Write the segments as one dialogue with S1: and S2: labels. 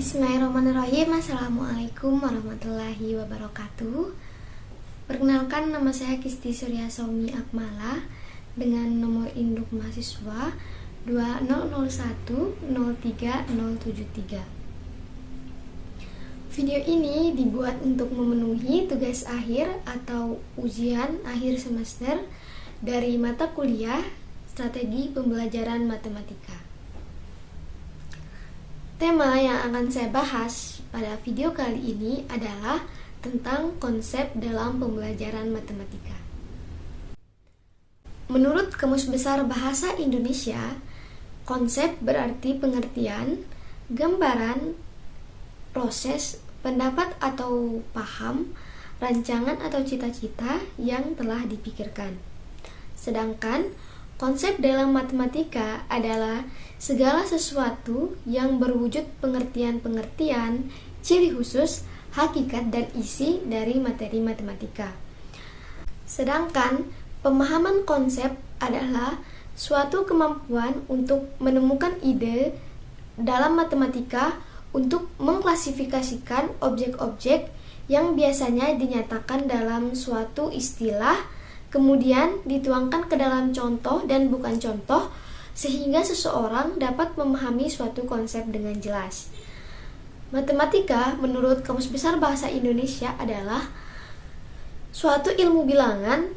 S1: Bismillahirrahmanirrahim. Assalamualaikum warahmatullahi wabarakatuh. Perkenalkan, nama saya Kisti Surya Somi Akmala dengan nomor induk mahasiswa 20010303. Video ini dibuat untuk memenuhi tugas akhir atau ujian akhir semester dari mata kuliah Strategi Pembelajaran Matematika. Tema yang akan saya bahas pada video kali ini adalah tentang konsep dalam pembelajaran matematika. Menurut Kamus Besar Bahasa Indonesia, konsep berarti pengertian, gambaran, proses, pendapat atau paham, rancangan atau cita-cita yang telah dipikirkan. Sedangkan konsep dalam matematika adalah segala sesuatu yang berwujud pengertian-pengertian, ciri khusus, hakikat, dan isi dari materi matematika. Sedangkan pemahaman konsep adalah suatu kemampuan untuk menemukan ide dalam matematika untuk mengklasifikasikan objek-objek yang biasanya dinyatakan dalam suatu istilah, kemudian dituangkan ke dalam contoh dan bukan contoh, sehingga seseorang dapat memahami suatu konsep dengan jelas. Matematika menurut Kamus Besar Bahasa Indonesia adalah suatu ilmu bilangan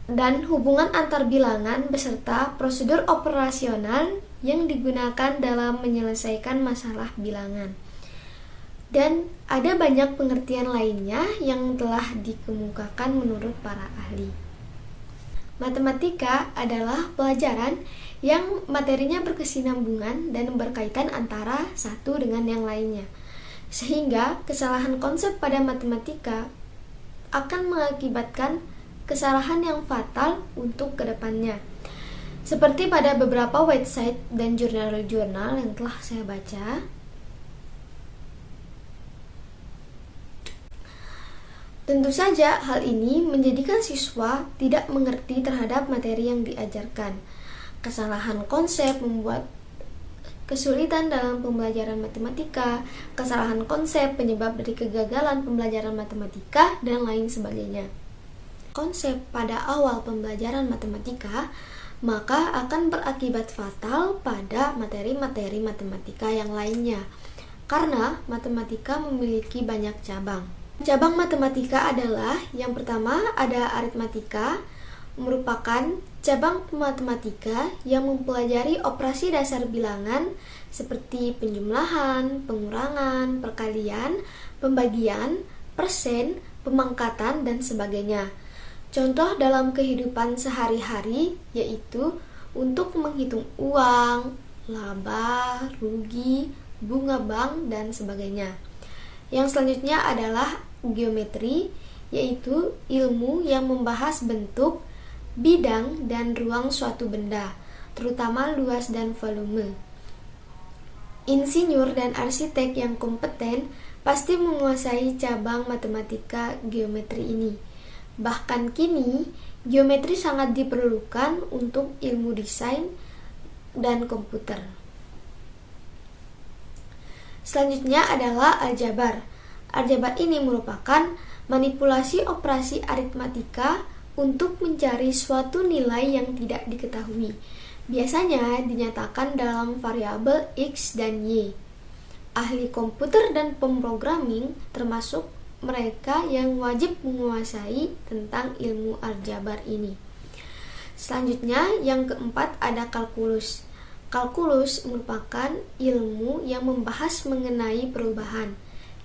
S1: dan hubungan antar bilangan beserta prosedur operasional yang digunakan dalam menyelesaikan masalah bilangan. Dan ada banyak pengertian lainnya yang telah dikemukakan menurut para ahli. Matematika adalah pelajaran yang materinya berkesinambungan dan berkaitan antara satu dengan yang lainnya, sehingga kesalahan konsep pada matematika akan mengakibatkan kesalahan yang fatal untuk kedepannya. Seperti pada beberapa website dan jurnal-jurnal yang telah saya baca, tentu saja hal ini menjadikan siswa tidak mengerti terhadap materi yang diajarkan. Kesalahan konsep membuat kesulitan dalam pembelajaran matematika, kesalahan konsep penyebab dari kegagalan pembelajaran matematika, dan lain sebagainya. Konsep pada awal pembelajaran matematika maka akan berakibat fatal pada materi-materi matematika yang lainnya, karena matematika memiliki banyak cabang. Cabang matematika adalah yang pertama ada aritmatika, merupakan cabang matematika yang mempelajari operasi dasar bilangan seperti penjumlahan, pengurangan, perkalian, pembagian, persen, pemangkatan, dan sebagainya. Contoh dalam kehidupan sehari-hari yaitu untuk menghitung uang, laba, rugi, bunga bank, dan sebagainya. Yang selanjutnya adalah geometri, yaitu ilmu yang membahas bentuk, bidang, dan ruang suatu benda, terutama luas dan volume. Insinyur dan arsitek yang kompeten pasti menguasai cabang matematika geometri ini. Bahkan kini, geometri sangat diperlukan untuk ilmu desain dan komputer. Selanjutnya adalah aljabar. Aljabar ini merupakan manipulasi operasi aritmatika untuk mencari suatu nilai yang tidak diketahui. Biasanya dinyatakan dalam variabel X dan Y. Ahli komputer dan pemrogramming termasuk mereka yang wajib menguasai tentang ilmu aljabar ini. Selanjutnya, yang keempat ada kalkulus. Kalkulus merupakan ilmu yang membahas mengenai perubahan.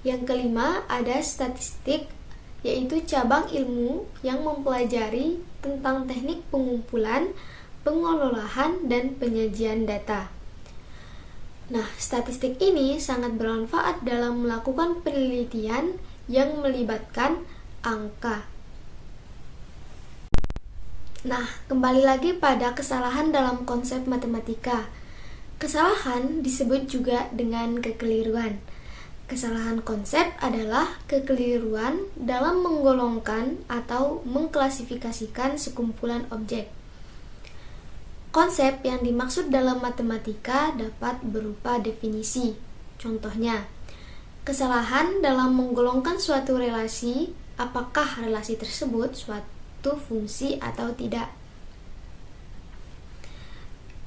S1: Yang kelima ada statistik, yaitu cabang ilmu yang mempelajari tentang teknik pengumpulan, pengolahan, dan penyajian data. Nah, statistik ini sangat bermanfaat dalam melakukan penelitian yang melibatkan angka. Nah, kembali lagi pada kesalahan dalam konsep matematika. Kesalahan disebut juga dengan kekeliruan. Kesalahan konsep adalah kekeliruan dalam menggolongkan atau mengklasifikasikan sekumpulan objek. Konsep yang dimaksud dalam matematika dapat berupa definisi. Contohnya, kesalahan dalam menggolongkan suatu relasi, apakah relasi tersebut suatu fungsi atau tidak.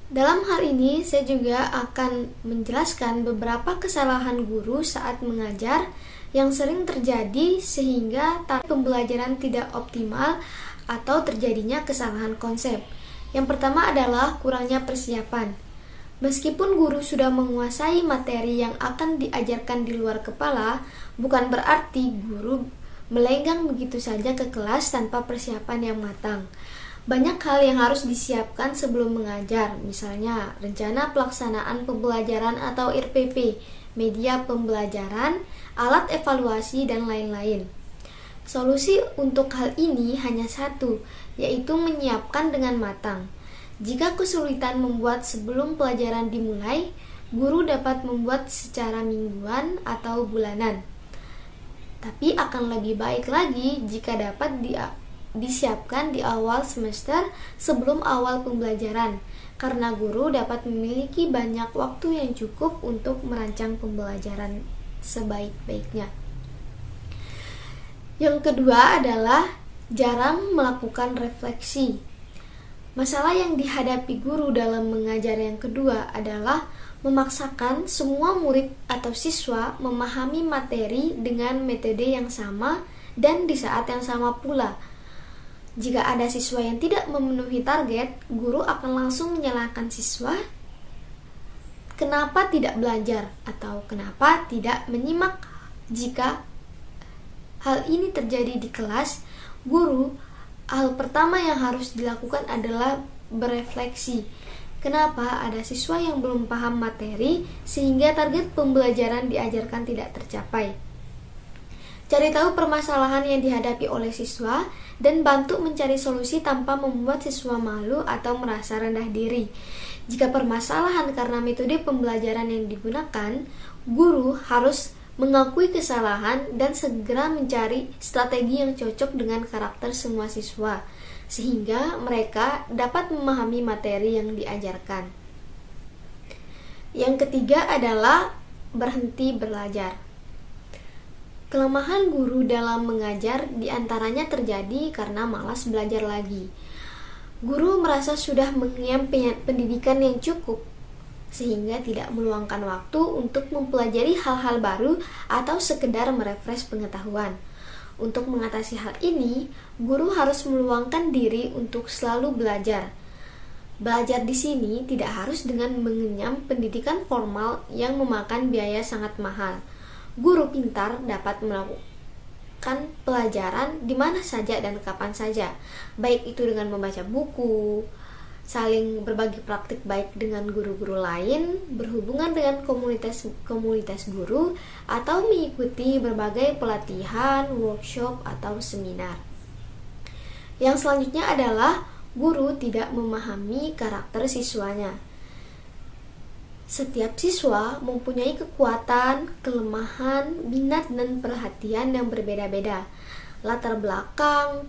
S1: Dalam hal ini, saya juga akan menjelaskan beberapa kesalahan guru saat mengajar yang sering terjadi sehingga pembelajaran tidak optimal atau terjadinya kesalahan konsep. Yang pertama adalah kurangnya persiapan. Meskipun guru sudah menguasai materi yang akan diajarkan di luar kepala, bukan berarti guru melenggang begitu saja ke kelas tanpa persiapan yang matang. Banyak hal yang harus disiapkan sebelum mengajar, misalnya rencana pelaksanaan pembelajaran atau RPP, media pembelajaran, alat evaluasi, dan lain-lain. Solusi untuk hal ini hanya satu, yaitu menyiapkan dengan matang. Jika kesulitan membuat sebelum pelajaran dimulai, guru dapat membuat secara mingguan atau bulanan. Tapi akan lebih baik lagi jika dapat disiapkan di awal semester sebelum awal pembelajaran, karena guru dapat memiliki banyak waktu yang cukup untuk merancang pembelajaran sebaik-baiknya. Yang kedua adalah jarang melakukan refleksi. Masalah yang dihadapi guru dalam mengajar yang kedua adalah memaksakan semua murid atau siswa memahami materi dengan metode yang sama dan di saat yang sama pula. Jika ada siswa yang tidak memenuhi target, guru akan langsung menyalahkan siswa kenapa tidak belajar atau kenapa tidak menyimak. Jika hal ini terjadi di kelas, hal pertama yang harus dilakukan adalah berefleksi. Kenapa ada siswa yang belum paham materi sehingga target pembelajaran diajarkan tidak tercapai? Cari tahu permasalahan yang dihadapi oleh siswa dan bantu mencari solusi tanpa membuat siswa malu atau merasa rendah diri. Jika permasalahan karena metode pembelajaran yang digunakan, guru harus mengakui kesalahan dan segera mencari strategi yang cocok dengan karakter semua siswa, sehingga mereka dapat memahami materi yang diajarkan. Yang ketiga adalah berhenti belajar. Kelemahan guru dalam mengajar diantaranya terjadi karena malas belajar lagi. Guru merasa sudah mengenyam pendidikan yang cukup, sehingga tidak meluangkan waktu untuk mempelajari hal-hal baru atau sekedar merefresh pengetahuan. Untuk mengatasi hal ini, guru harus meluangkan diri untuk selalu belajar. Belajar di sini tidak harus dengan mengenyam pendidikan formal yang memakan biaya sangat mahal. Guru pintar dapat melakukan pelajaran di mana saja dan kapan saja, baik itu dengan membaca buku, saling berbagi praktik baik dengan guru-guru lain, berhubungan dengan komunitas guru, atau mengikuti berbagai pelatihan, workshop, atau seminar. Yang selanjutnya adalah guru tidak memahami karakter siswanya. Setiap siswa mempunyai kekuatan, kelemahan, minat, dan perhatian yang berbeda-beda. Latar belakang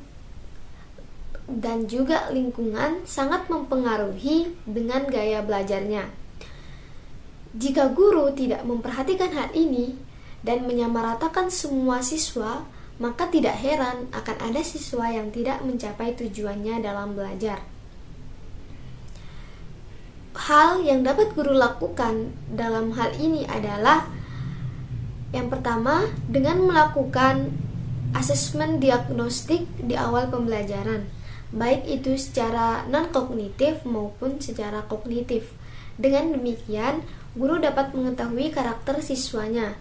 S1: dan juga lingkungan sangat mempengaruhi dengan gaya belajarnya. Jika guru tidak memperhatikan hal ini dan menyamaratakan semua siswa, maka tidak heran akan ada siswa yang tidak mencapai tujuannya dalam belajar. Hal yang dapat guru lakukan dalam hal ini adalah yang pertama, dengan melakukan asesmen diagnostik di awal pembelajaran, baik itu secara non-kognitif maupun secara kognitif. Dengan demikian, guru dapat mengetahui karakter siswanya,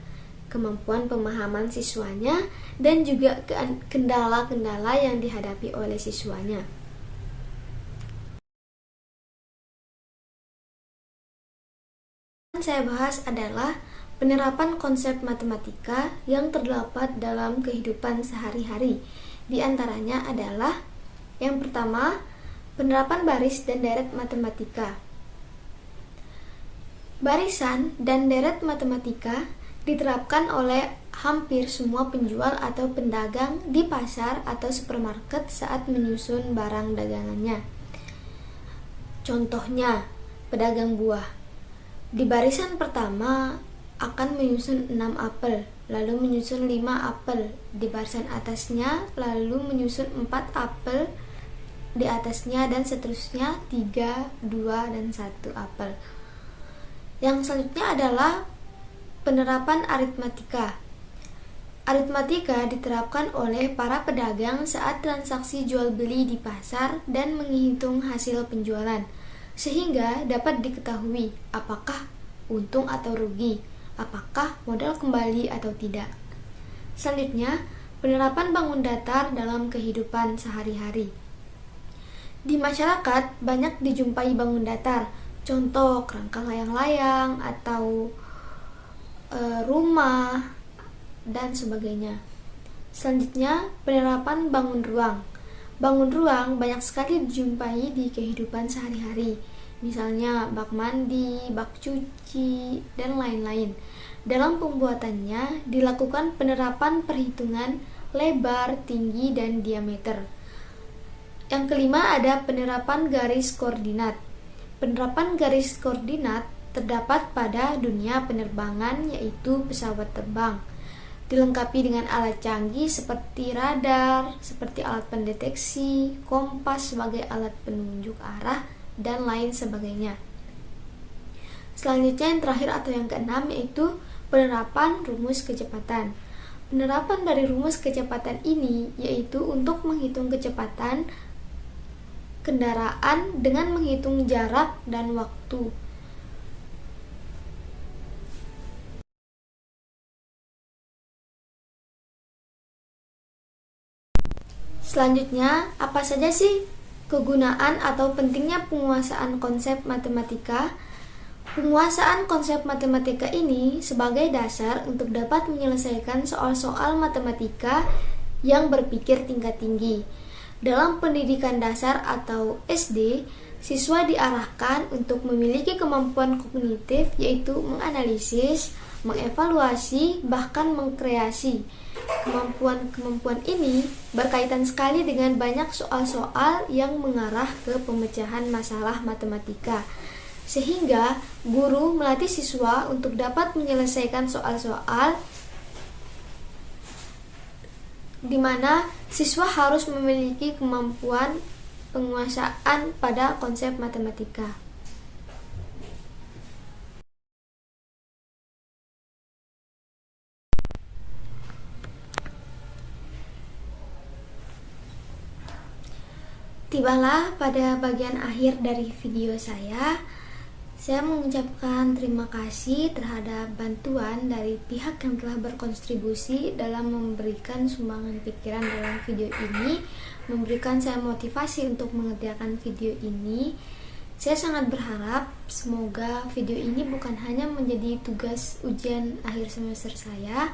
S1: kemampuan pemahaman siswanya, dan juga kendala-kendala yang dihadapi oleh siswanya. Yang saya bahas adalah penerapan konsep matematika yang terdapat dalam kehidupan sehari-hari. Di antaranya adalah yang pertama, penerapan baris dan deret matematika. Barisan dan deret matematika diterapkan oleh hampir semua penjual atau pedagang di pasar atau supermarket saat menyusun barang dagangannya. Contohnya, pedagang buah. Di barisan pertama akan menyusun 6 apel, lalu menyusun 5 apel di barisan atasnya, lalu menyusun 4 apel di atasnya, dan seterusnya 3, 2, dan 1 apel. Yang selanjutnya adalah penerapan aritmatika. Aritmatika diterapkan oleh para pedagang saat transaksi jual beli di pasar dan menghitung hasil penjualan, sehingga dapat diketahui apakah untung atau rugi, apakah modal kembali atau tidak. Selanjutnya, penerapan bangun datar dalam kehidupan sehari-hari. Di masyarakat banyak dijumpai bangun datar, contoh kerangka layang-layang atau rumah dan sebagainya. Selanjutnya, penerapan bangun ruang. Bangun ruang banyak sekali dijumpai di kehidupan sehari-hari, misalnya bak mandi, bak cuci, dan lain-lain. Dalam pembuatannya dilakukan penerapan perhitungan lebar, tinggi, dan diameter. Yang kelima ada penerapan garis koordinat. Penerapan garis koordinat terdapat pada dunia penerbangan, yaitu pesawat terbang, dilengkapi dengan alat canggih seperti radar, seperti alat pendeteksi, kompas sebagai alat penunjuk arah, dan lain sebagainya. Selanjutnya yang terakhir atau yang keenam yaitu penerapan rumus kecepatan. Penerapan dari rumus kecepatan ini yaitu untuk menghitung kecepatan kendaraan dengan menghitung jarak dan waktu. Selanjutnya, apa saja sih kegunaan atau pentingnya penguasaan konsep matematika? Penguasaan konsep matematika ini sebagai dasar untuk dapat menyelesaikan soal-soal matematika yang berpikir tingkat tinggi. Dalam pendidikan dasar atau SD, siswa diarahkan untuk memiliki kemampuan kognitif, yaitu menganalisis, mengevaluasi, bahkan mengkreasi. Kemampuan-kemampuan ini berkaitan sekali dengan banyak soal-soal yang mengarah ke pemecahan masalah matematika, sehingga guru melatih siswa untuk dapat menyelesaikan soal-soal di mana siswa harus memiliki kemampuan penguasaan pada konsep matematika. Tibalah pada bagian akhir dari video saya. Saya mengucapkan terima kasih terhadap bantuan dari pihak yang telah berkontribusi dalam memberikan sumbangan pikiran dalam video ini, memberikan saya motivasi untuk mengerjakan video ini. Saya sangat berharap semoga video ini bukan hanya menjadi tugas ujian akhir semester saya,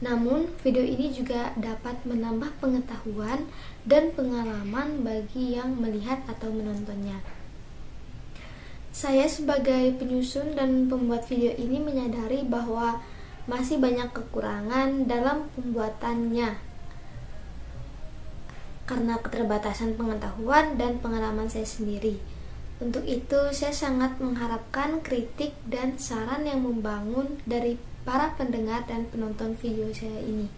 S1: namun video ini juga dapat menambah pengetahuan dan pengalaman bagi yang melihat atau menontonnya. Saya sebagai penyusun dan pembuat video ini menyadari bahwa masih banyak kekurangan dalam pembuatannya karena keterbatasan pengetahuan dan pengalaman saya sendiri. Untuk itu, saya sangat mengharapkan kritik dan saran yang membangun dari para pendengar dan penonton video saya ini.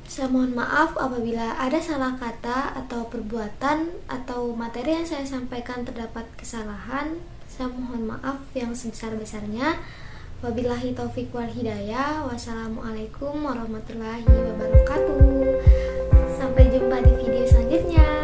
S1: Saya mohon maaf apabila ada salah kata atau perbuatan atau materi yang saya sampaikan terdapat kesalahan. Saya mohon maaf yang sebesar-besarnya. Wabillahi taufiq wal hidayah. Wassalamualaikum warahmatullahi wabarakatuh. Sampai jumpa di video selanjutnya.